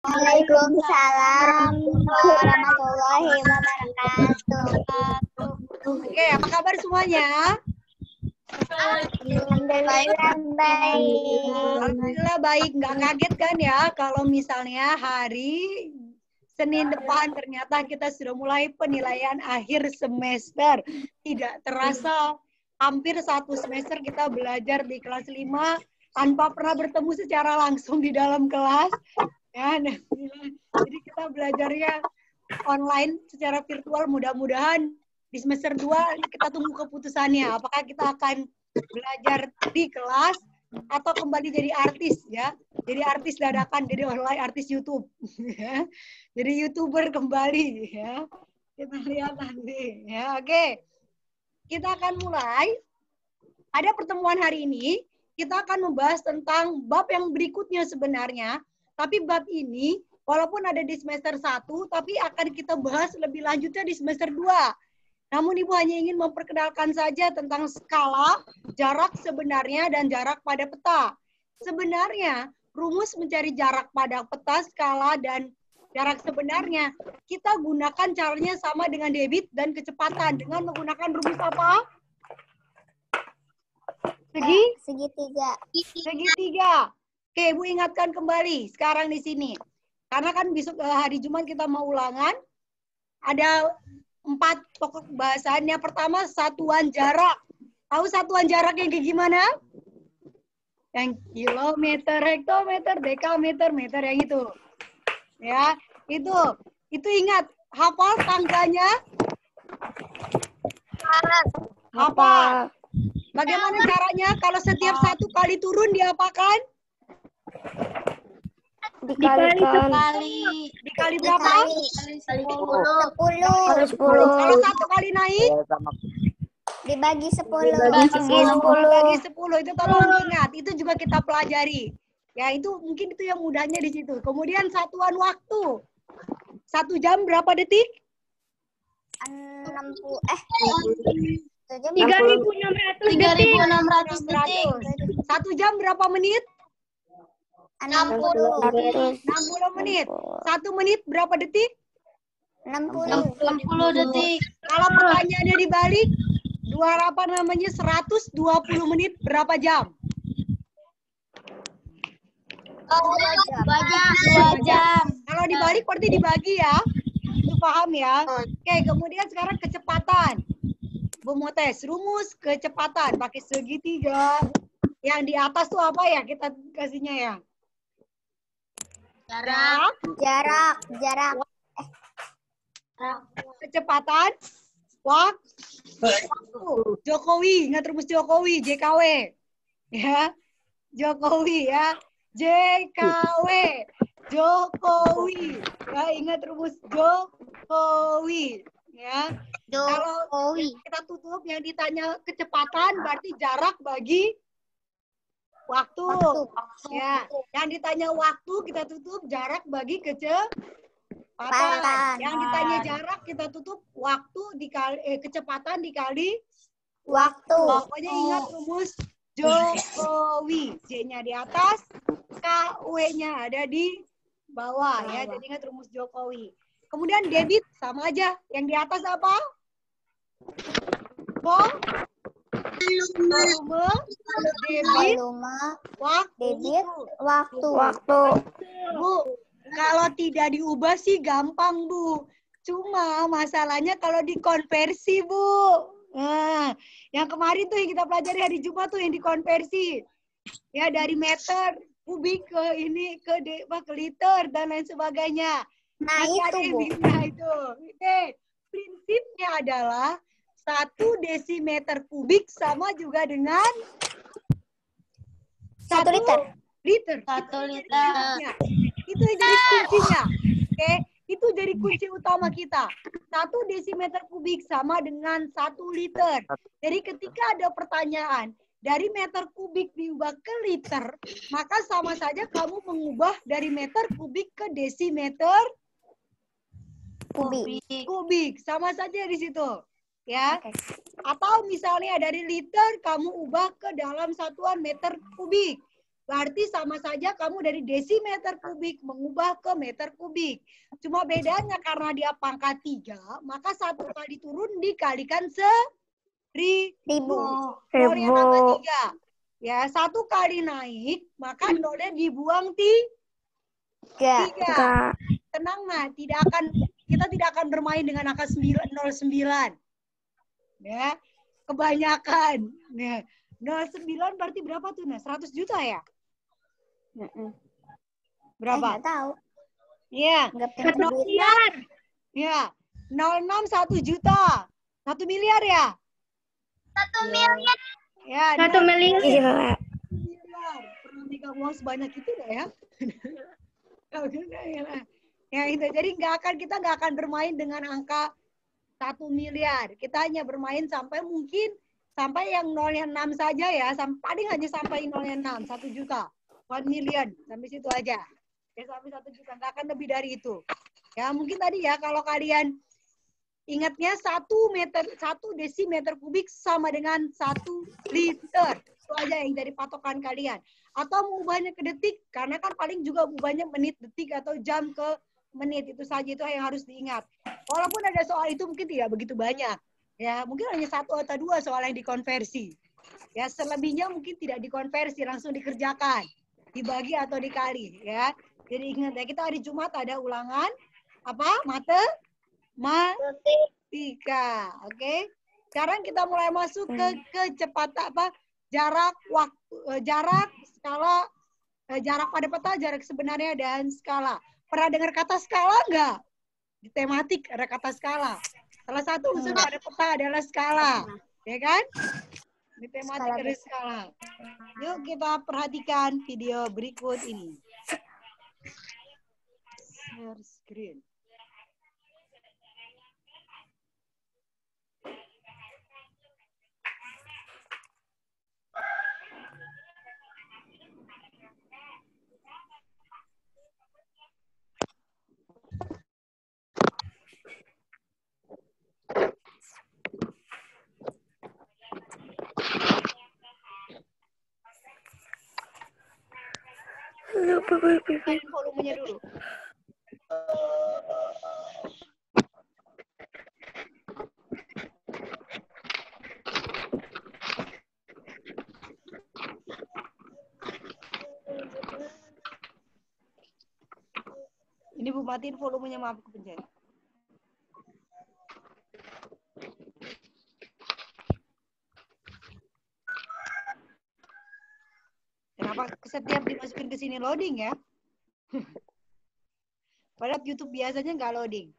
Waalaikumsalam warahmatullahi wabarakatuh. Oke, apa kabar semuanya? Alhamdulillah baik. Alhamdulillah baik. Nggak kaget kan ya kalau misalnya hari Senin depan ternyata kita sudah mulai penilaian akhir semester. Tidak terasa hampir satu semester kita belajar di kelas 5 tanpa pernah bertemu secara langsung di dalam kelas. Ya, jadi kita belajarnya online secara virtual. Mudah-mudahan di semester 2 kita tunggu keputusannya. Apakah kita akan belajar di kelas atau kembali jadi artis ya. Jadi artis dadakan, jadi online artis YouTube. Ya. Jadi YouTuber kembali ya. Kita lihat nanti ya. Oke. Kita akan mulai. Ada pertemuan hari ini, kita akan membahas tentang bab yang berikutnya sebenarnya. Tapi bab ini walaupun ada di semester 1, tapi akan kita bahas lebih lanjutnya di semester 2. Namun Ibu hanya ingin memperkenalkan saja tentang skala, jarak sebenarnya, dan jarak pada peta. Sebenarnya, rumus mencari jarak pada peta, skala, dan jarak sebenarnya, kita gunakan caranya sama dengan debit dan kecepatan. Dengan menggunakan rumus apa? Segitiga. Segitiga. Oke, Ibu ingatkan kembali sekarang di sini. Karena kan besok hari Jumat kita mau ulangan. Ada 4 pokok bahasan. Yang pertama satuan jarak. Tahu satuan jarak yang kayak gimana? Yang kilometer, hektometer, dekameter, meter, yang itu. Ya, itu ingat. Hafal tangganya? Hafal. Bagaimana caranya kalau setiap 1 kali turun diapakan? Dikalikan. Dikali berapa? Dikali 10. Kalau 1 kali naik? Dibagi 10. Dibagi 10. Itu tolong diingat. Itu juga kita pelajari. Ya, itu mungkin itu yang mudahnya di situ. Kemudian satuan waktu. 1 jam berapa detik? 3.600 detik. 1 jam berapa menit? 60 menit. 1 menit berapa detik? 60 detik. Kalau pertanyaannya dibalik, 120 menit berapa jam? 2 jam. Kalau dibalik berarti dibagi ya. Itu paham ya? Oke, kemudian sekarang kecepatan. Bu mau tes rumus kecepatan pakai segitiga. Yang di atas tuh apa ya kita kasihnya ya? Jarak. Kecepatan. Waktu. Jokowi, ingat rumus Jokowi, JKW. Ya. Jokowi ya. JKW. Jokowi. Ya, ingat rumus Jokowi. Ya. Kalau kita tutup yang ditanya kecepatan berarti jarak bagi waktu. Ya, yang ditanya waktu kita tutup jarak bagi kecepatan. Yang ditanya jarak kita tutup waktu dikali kecepatan dikali Waktu. Pokoknya ingat rumus Jokowi. J-nya di atas, KW-nya ada di bawah ya. Jadi ingat rumus Jokowi. Kemudian debit sama aja. Yang di atas apa? Volume, debit, waktu. Bu, kalau tidak diubah sih gampang, Bu. Cuma masalahnya kalau dikonversi, Bu. Nah, yang kemarin tuh yang kita pelajari hari Jumat tuh yang dikonversi. Ya, dari meter kubik ke ini ke liter dan lain sebagainya. Nah, nanti itu, Bu. Itu. Oke, prinsipnya adalah 1 desimeter kubik sama juga dengan 1 liter. 1 liter. Itu yang jadi kuncinya. Oke, itu jadi kunci utama kita. 1 desimeter kubik sama dengan 1 liter. Jadi ketika ada pertanyaan dari meter kubik diubah ke liter, maka sama saja kamu mengubah dari meter kubik ke desimeter kubik. Sama saja di situ. Ya. Okay. Atau misalnya dari liter kamu ubah ke dalam satuan meter kubik. Berarti sama saja kamu dari desimeter kubik mengubah ke meter kubik. Cuma bedanya karena dia pangkat 3, maka 1 kali turun dikalikan 1000. Nolnya nambah 3. Ya, 1 kali naik, maka nolnya dibuang 3. Tenang, nah, kita tidak akan bermain dengan angka 09. Ya, kebanyakan. Nah, 09 berarti berapa tuh? Nah, 100 juta ya? Berapa? Nggak tahu. Iya. Nggak punya 1 duit. miliar. Ya. 06 1 juta. 1 miliar ya? 1 miliar. Ya. 1 miliar. Miliar. Pernah megang uang sebanyak itu nggak ya? Ya itu. Jadi kita nggak akan bermain dengan angka 1 miliar. Kita hanya bermain sampai yang nolnya 6 saja ya. Paling hanya sampai nolnya 6. 1 juta. 1 million. Sampai situ aja. Ya sampai 1 juta. Nggak akan lebih dari itu. Ya mungkin tadi ya kalau kalian ingatnya 1 desimeter kubik sama dengan 1 liter. Itu aja yang dari patokan kalian. Atau mengubahnya ke detik. Karena kan paling juga ubahnya menit, detik, atau jam ke menit. Itu saja itu yang harus diingat. Walaupun ada soal itu mungkin tidak begitu banyak. Ya mungkin hanya 1 atau 2 soal yang dikonversi. Ya selebihnya mungkin tidak dikonversi, langsung dikerjakan. Dibagi atau dikali ya. Jadi ingat ya, kita hari Jumat ada ulangan matematika. Oke. Sekarang kita mulai masuk ke kecepatan jarak skala, jarak pada peta, jarak sebenarnya, dan skala. Pernah dengar kata skala enggak? Di tematik ada kata skala. Salah satu unsur pada peta adalah skala. Ya kan? Di tematik ada skala. Yuk kita perhatikan video berikut ini. Share screen. Kalian volumenya dulu. Ini Bu matiin volumenya, maaf kepencet. Kenapa setiap dimasukin ke sini loading ya? Padahal YouTube biasanya nggak loading.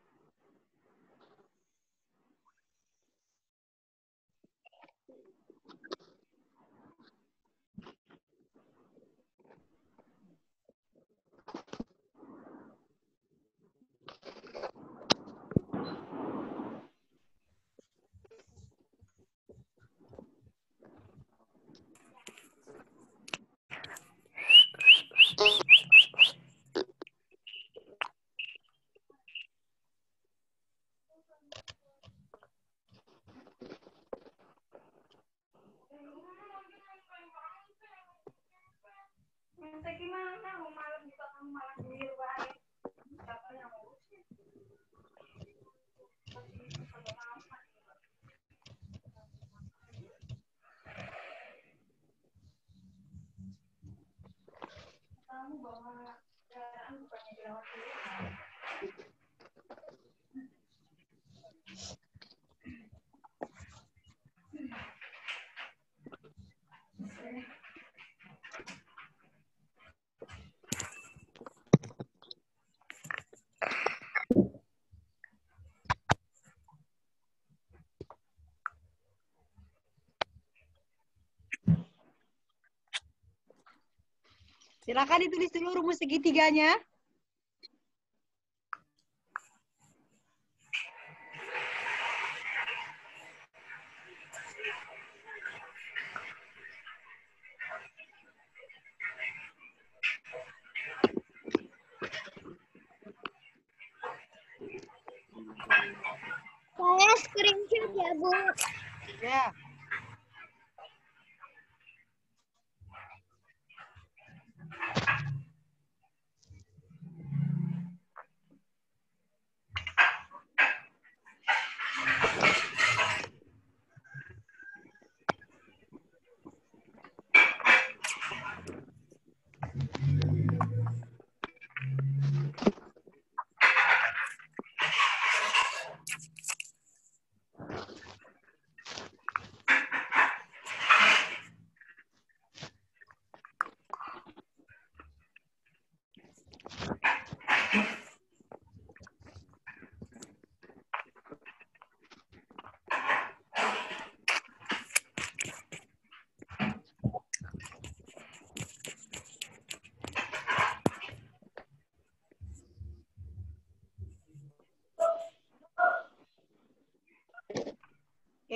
Silakan ditulis dulu rumus segitiganya. Saya screenshot ya, Bu. Ya.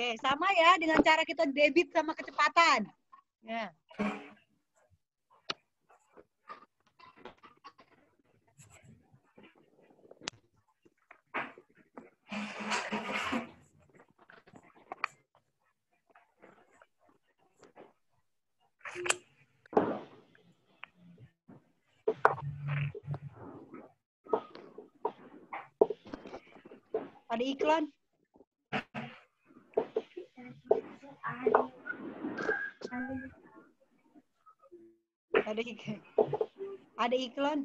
Oke, sama ya dengan cara kita debit sama kecepatan. Ya. Ada iklan? Ada iklan?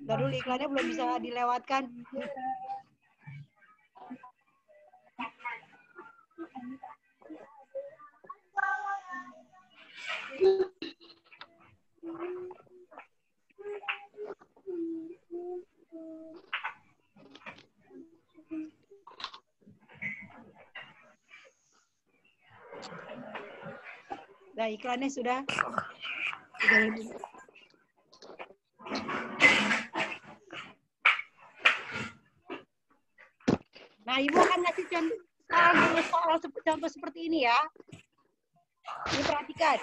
Baru iklannya belum bisa dilewatkan. Nah, iklannya sudah. Nah, Ibu akan ngasih contoh seperti ini ya. Ini perhatikan.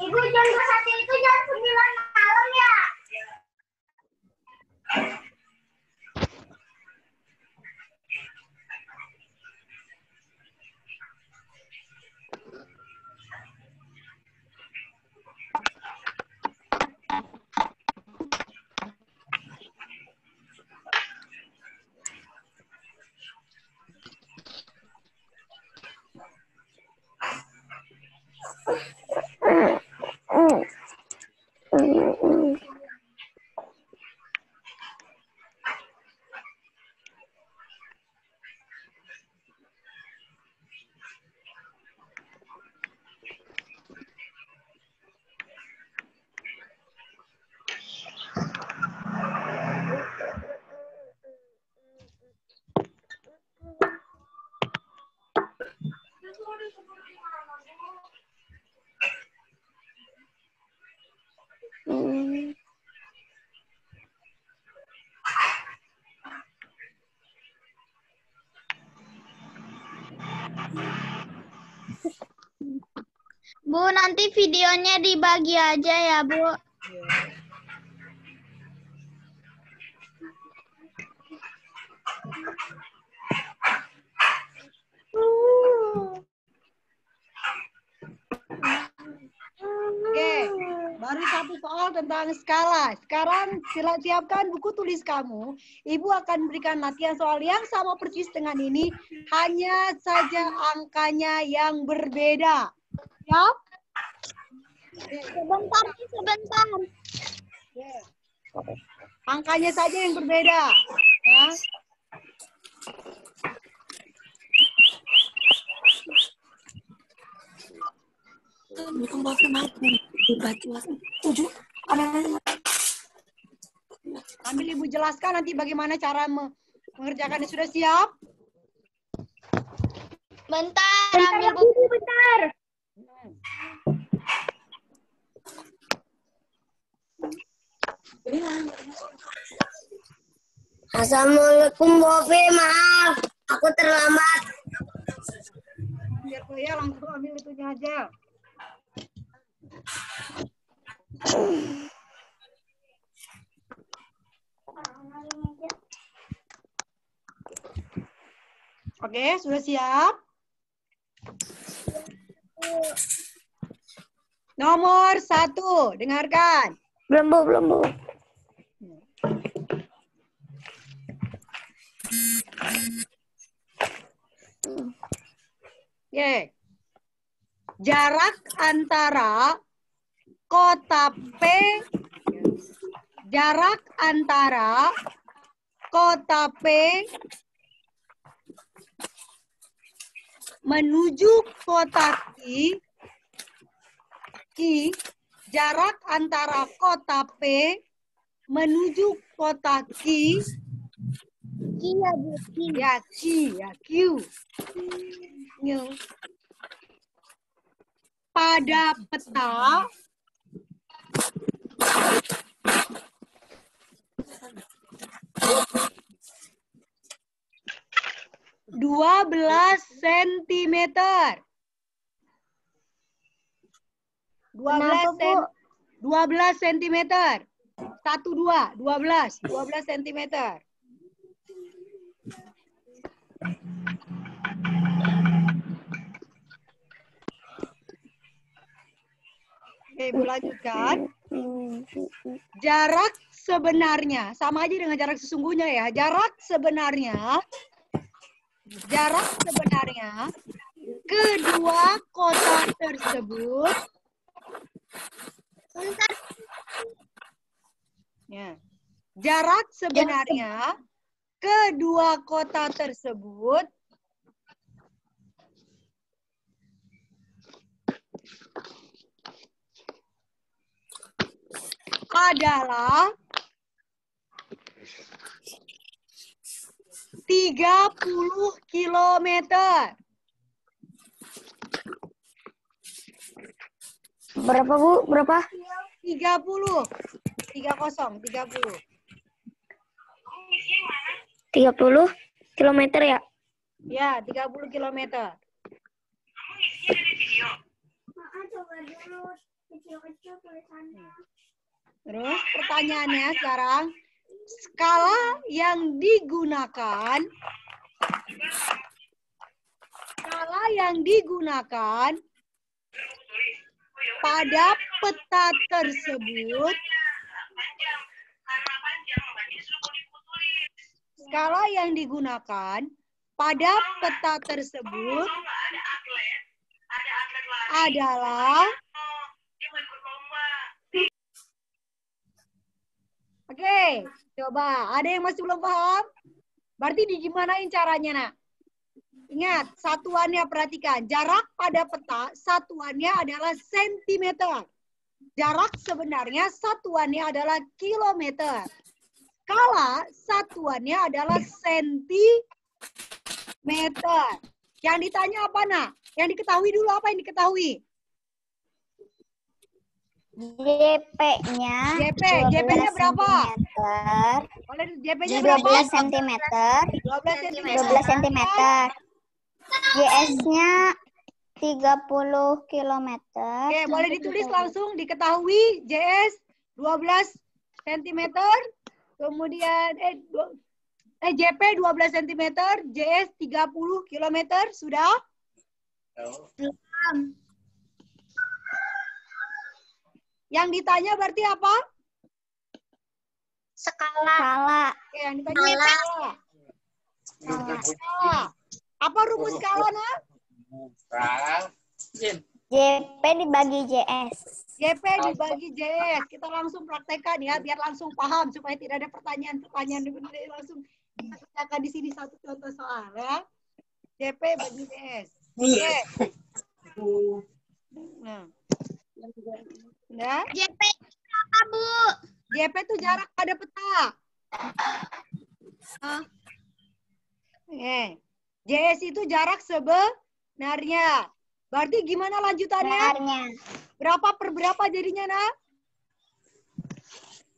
Ibu jam 1 itu jam 9 malam ya? Bu, nanti videonya dibagi aja ya, Bu. Oke, baru satu soal tentang skala. Sekarang siapkan buku tulis kamu. Ibu akan berikan latihan soal yang sama persis dengan ini, hanya saja angkanya yang berbeda. Siap? Sebentar, sebentar. Angkanya saja yang berbeda. Ya. Ambil Ibu jelaskan nanti bagaimana cara mengerjakannya. Sudah siap? Bentar, ambil buku. Bentar. Assalamualaikum Bovi, maaf aku terlambat. Biar saya langsung ambil itunya aja. Oke, sudah siap? Nomor 1, dengarkan. Belum, Bu. Oke. Jarak antara kota P menuju kota Q, jarak antara kota P menuju kota Q, Q. Pada peta (12 sentimeter). 12 sentimeter. 12 sentimeter. Oke, Ibu lanjutkan. Jarak sebenarnya, sama aja dengan jarak sesungguhnya ya. Jarak sebenarnya kedua kota tersebut jarak sebenarnya kedua kota tersebut adalah 30 kilometer. Berapa, Bu? Berapa? 30. 30 kilometer ya? Ya, 30 kilometer. Terus pertanyaannya sekarang, skala yang digunakan pada peta tersebut adalah Oke, coba. Ada yang masih belum paham? Berarti digimanain caranya, nak? Ingat, satuannya perhatikan. Jarak pada peta, satuannya adalah sentimeter. Jarak sebenarnya satuannya adalah kilometer. Skala satuannya adalah sentimeter. Yang ditanya apa, nak? Yang diketahui dulu apa yang diketahui? JP-nya JP-nya berapa? JP-nya berapa? 12 cm. 12 cm. JS-nya 30 km. Oke, boleh ditulis langsung diketahui JS 12 cm. Kemudian JP 12 cm, JS 30 km. Sudah? Yang ditanya berarti apa? Skala. Oke, yang ditanya skala. Apa rumus skala, nak? JP dibagi JS. JP dibagi JS. Kita langsung praktekkan ya, biar langsung paham supaya tidak ada pertanyaan-pertanyaan. Langsung kita kerjakan di sini satu contoh soal ya. JP bagi JS. Oke. Nah. Nah. JP apa, Bu? JP itu jarak pada peta. JS itu jarak sebenarnya. Berarti gimana lanjutannya? Berapa per berapa jadinya, nak?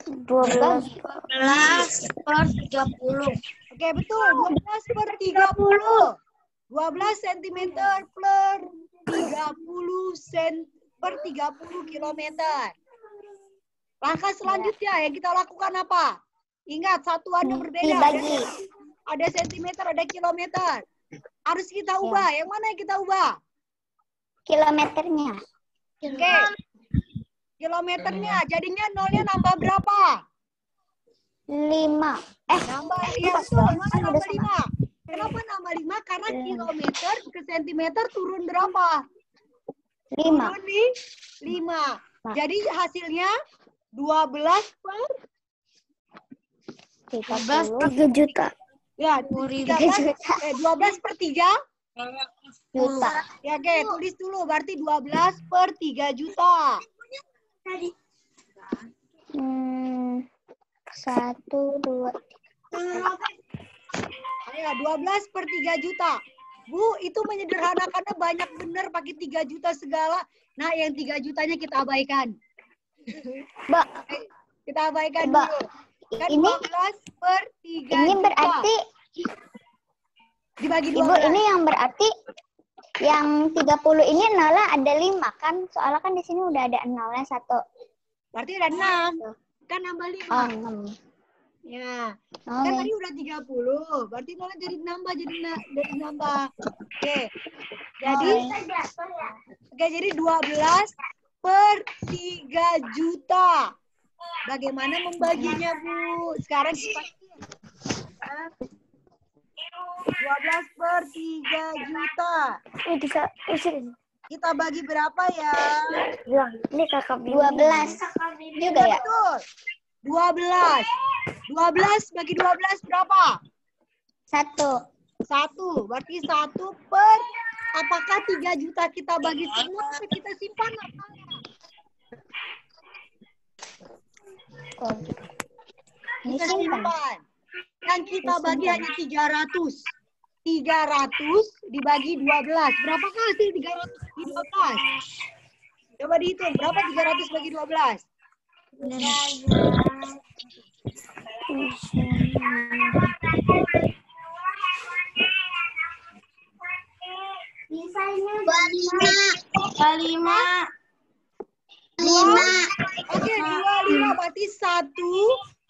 12 per 30. Oke, betul. 12 per 30. 12 cm per 30 kilometer. Langkah selanjutnya yang kita lakukan apa? Ingat, satuannya berbeda. dibagi Ada sentimeter, ada kilometer. Harus kita ubah. Yang mana yang kita ubah? kilometernya. Oke. Kilometernya. Jadinya nolnya nambah berapa? 5. Nambah, iya betul. Nolnya nambah 5. Kenapa nambah 5? Karena kilometer ke sentimeter turun berapa? 5. Turun di 5. Jadi hasilnya 12 per 3 juta. ya 12 per 3 Juta. ya, oke, tulis dulu berarti 12 per 3 juta. 1, 2. Ayo, 12 per 3 juta. Bu, itu menyederhanakannya banyak bener pakai 3 juta segala. Nah, yang 3 jutanya kita abaikan. Mbak, Kita abaikan Mbak, dulu. Kan ini 12 per 3 ini juta. berarti Dibagi 12. Ibu, ini yang berarti yang 30 ini nolnya ada 5 kan? Soalnya kan di sini udah ada nolnya 1. Berarti ada 6. Kan nambah 5. Oh, 6. Ya. Oh, Kan ya. tadi udah 30. Berarti nolnya jadi nambah, jadi nambah. Oke. Jadi jadi 12 per 3 juta. Bagaimana membaginya, Bu? Sekarang kita 12 per 3 juta. Bisa usirin. Kita bagi berapa ya? Ini kakak 12 juga ya? Betul. 12. 12 bagi 12 berapa? 1. 1. Berarti 1 per, apakah 3 juta kita bagi semua atau kita simpan? Oh. Ini Kita simpan. simpan. Yang kita bagi hanya 300. 300 dibagi 12. Berapakah hasil 300 bagi 12? Coba dihitung. Berapa 300 bagi 12? Oke, 25 berarti 1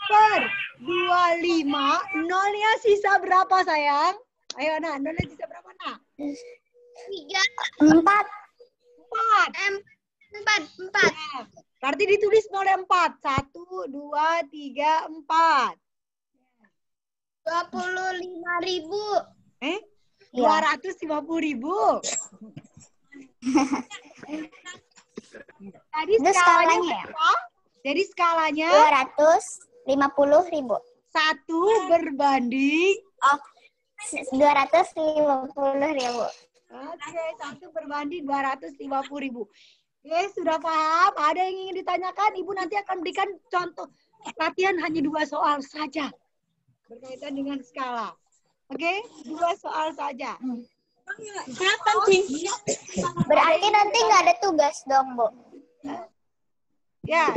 per 25. Nolnya sisa berapa, sayang? Ayo, Nak. Nolnya sisa berapa, Nak? 4. 4. Berarti ditulis nolnya 4. 1, 2, 3, 4. 25.000. Eh? Iya. 250.000. Tadi Itu skalanya skalanya ya? berapa? Jadi skalanya 250.000. 1 berbanding. Oh, 250.000. Oke, 1 berbanding 250.000. Oke, sudah paham? Ada yang ingin ditanyakan? Ibu nanti akan berikan contoh latihan hanya 2 soal saja berkaitan dengan skala. Oke, 2 soal saja. Kapan sih? Berarti nanti nggak ada tugas dong, Bu. Ya,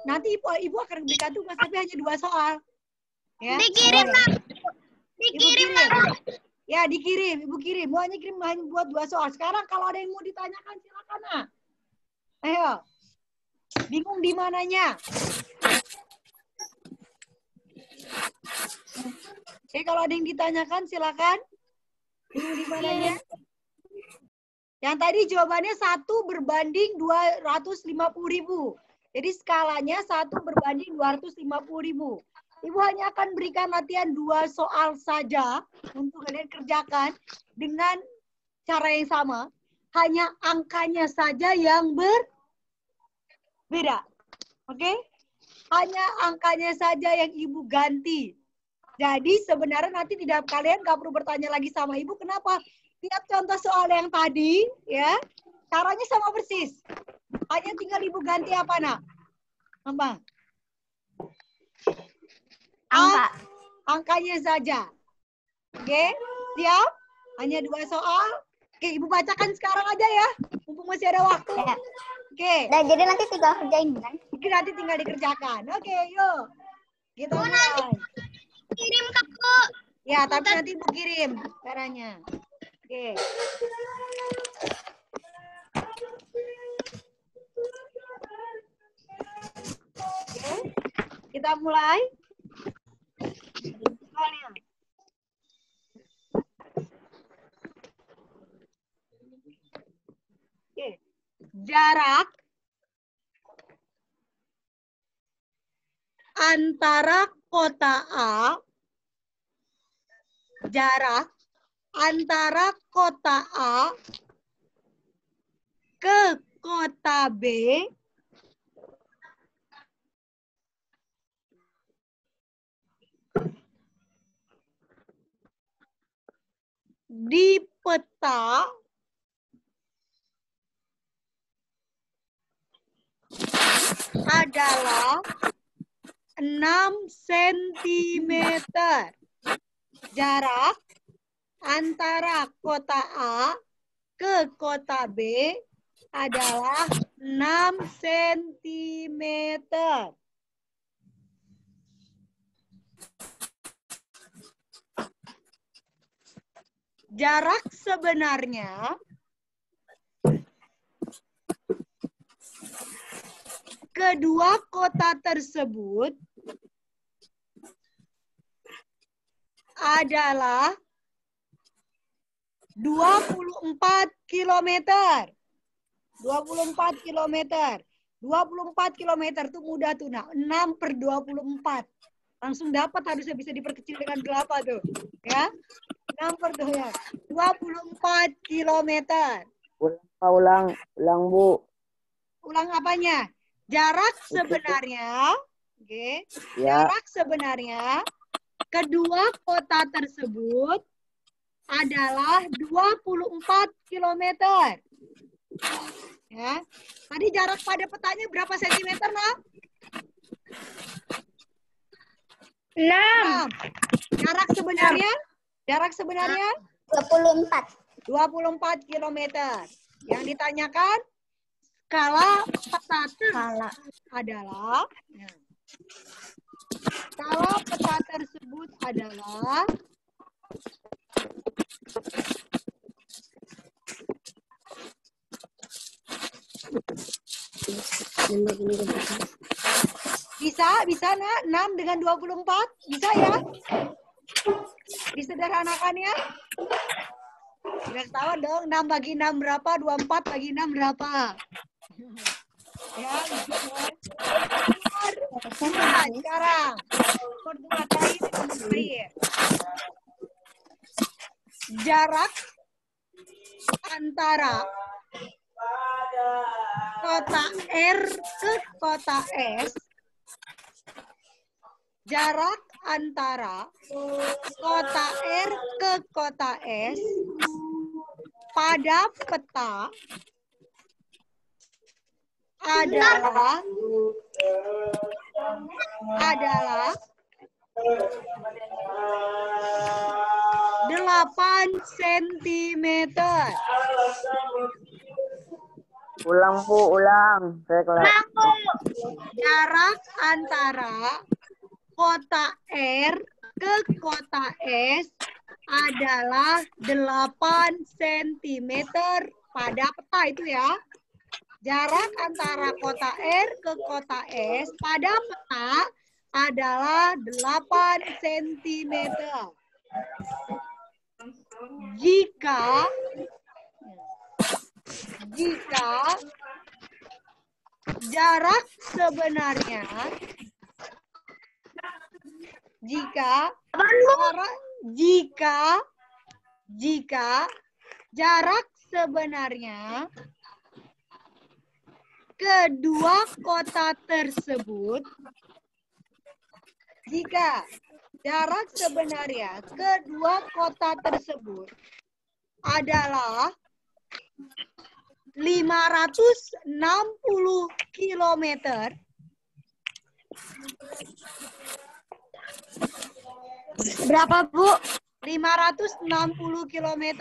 nanti ibu akan berikan tugas tapi hanya 2 soal. Ya. Dikirim, Mak. Dikirim, Mak. Ya, dikirim, Ibu kirim. Mau hanya kirim hanya buat 2 soal. Sekarang kalau ada yang mau ditanyakan silakan, Nak. Ayo. Bingung di mananya? Oke, kalau ada yang ditanyakan silakan. Bingung di mananya? Yang tadi jawabannya 1 berbanding 250.000. Jadi skalanya 1 berbanding 250.000. Ibu hanya akan berikan latihan 2 soal saja untuk kalian kerjakan dengan cara yang sama. Hanya angkanya saja yang berbeda. Oke? Hanya angkanya saja yang ibu ganti. Jadi sebenarnya nanti kalian nggak perlu bertanya lagi sama ibu kenapa. Lihat contoh soal yang tadi, ya. Caranya sama persis. Hanya tinggal ibu ganti apa, Nak? Apa? Angka. Angkanya saja. Oke, siap? Hanya 2 soal. Oke, ibu bacakan sekarang aja ya. Mumpung masih ada waktu. Ya. Oke. Nah, jadi nanti tinggal kerjain kan? Mungkin nanti tinggal dikerjakan. Oke, yuk. Kita mulai. Kirim ke aku. Ya, tapi nanti Bu kirim caranya. Oke. Oke. Kita mulai. Oke. Jarak antara kota A, jarak antara kota A ke kota B di peta adalah 6 cm. Jarak antara kota A ke kota B adalah 6 cm. Jarak sebenarnya kedua kota tersebut adalah 24 km. 24 km. 24 km itu mudah tuh, nah. 6/24. Langsung dapat, harusnya bisa diperkecil dengan berapa tuh? Ya. 24 km. Ulang, Bu. Ulang apanya? Jarak sebenarnya, oke. Ya. Jarak sebenarnya kedua kota tersebut adalah 24 km. Ya. Tadi jarak pada petanya berapa sentimeter, Nak? 6. Jarak sebenarnya? Jarak sebenarnya? 24. 24 km. Yang ditanyakan skala peta skala adalah skala peta tersebut adalah bisa Nak, 6 dengan 24 bisa ya? Disederhanakan ya? Udah ketahuan dong, 6 bagi 6 berapa? 24 bagi 6 berapa? Ya, nah, sekarang kedua kali terakhir. Jarak antara kota R ke kota S, jarak antara kota R ke kota S pada peta adalah 8 cm. Ulang, Bu, ulang. Saya kelas. Jarak antara kota R ke kota S adalah 8 cm pada peta itu ya. Jarak antara kota R ke kota S pada peta adalah 8 cm. Jika jarak sebenarnya jarak sebenarnya kedua kota tersebut adalah 560 km. Berapa, Bu? 560 km.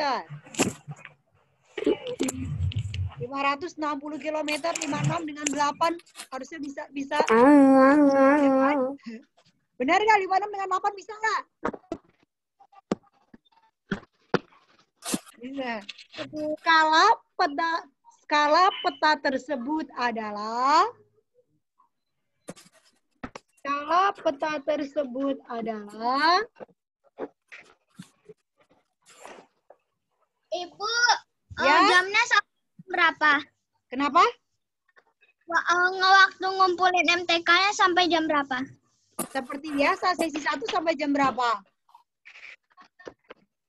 560 km, 56 dengan 8 harusnya bisa. Benar nggak 56 dengan 8 bisa nggak? Bisa. Skala peta tersebut adalah Ibu, Ya. jamnya sampai berapa? Kenapa? Waktu ngumpulin MTK-nya sampai jam berapa? Seperti biasa, sesi 1 sampai jam berapa?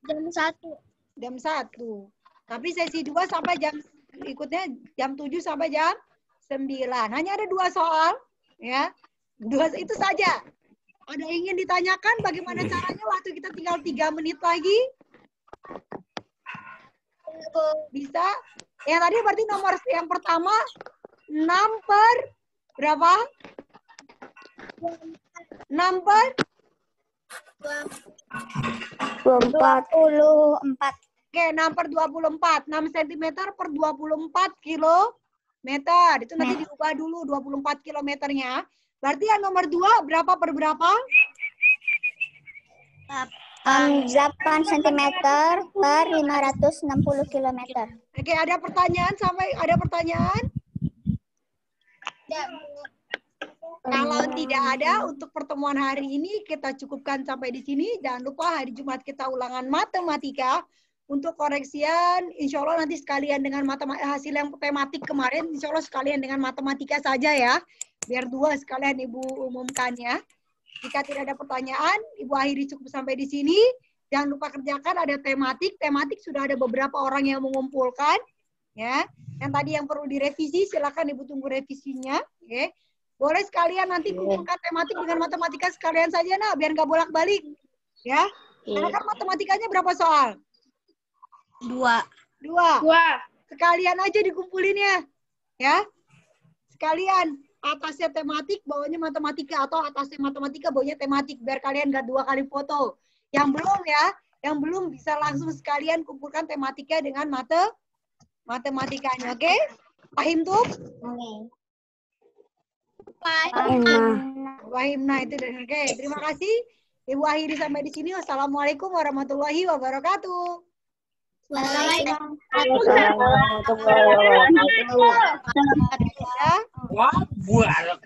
Jam 1. Jam 1. Tapi sesi 2 sampai jam ikutnya jam 7 sampai jam 9. Hanya ada 2 soal, ya. 2 itu saja. Ada yang ingin ditanyakan bagaimana caranya waktu kita tinggal 3 menit lagi? Bisa? Yang tadi berarti nomor yang pertama 6 per berapa? 6 per 24. Oke, 6 per 24. 6 cm per 24 kilometer. Itu nanti diubah dulu 24 kilometernya. Berarti yang nomor 2 berapa per berapa? 8 cm per 560 km. Oke, ada pertanyaan ada pertanyaan? Kalau tidak ada, untuk pertemuan hari ini kita cukupkan sampai di sini. Jangan lupa hari Jumat kita ulangan matematika. Untuk koreksian, insya Allah nanti sekalian dengan hasil yang tematik kemarin, insya Allah sekalian dengan matematika saja ya. Biar 2 sekalian Ibu umumkan ya. Jika tidak ada pertanyaan, Ibu akhiri cukup sampai di sini. Jangan lupa kerjakan, ada tematik. Tematik sudah ada beberapa orang yang mengumpulkan. Ya. Yang tadi yang perlu direvisi, silakan Ibu tunggu revisinya. Oke. Boleh sekalian nanti kumpulkan tematik dengan matematika sekalian saja, nah, biar nggak bolak-balik. Ya. Karena kan matematikanya berapa soal? 2. Sekalian aja dikumpulinnya. Ya. Sekalian. Atasnya tematik, bawahnya matematika. Atau atasnya matematika, bawahnya tematik. Biar kalian nggak 2 kali foto. Yang belum ya. Yang belum bisa langsung sekalian kumpulkan tematika dengan matematikanya. Oke? Pahim tuh? Wahimna itu. Oke. Terima kasih. Ibu akhiri sampai di sini. Wassalamualaikum warahmatullahi wabarakatuh. Waalaikumsalam. Ya. Wah, buat.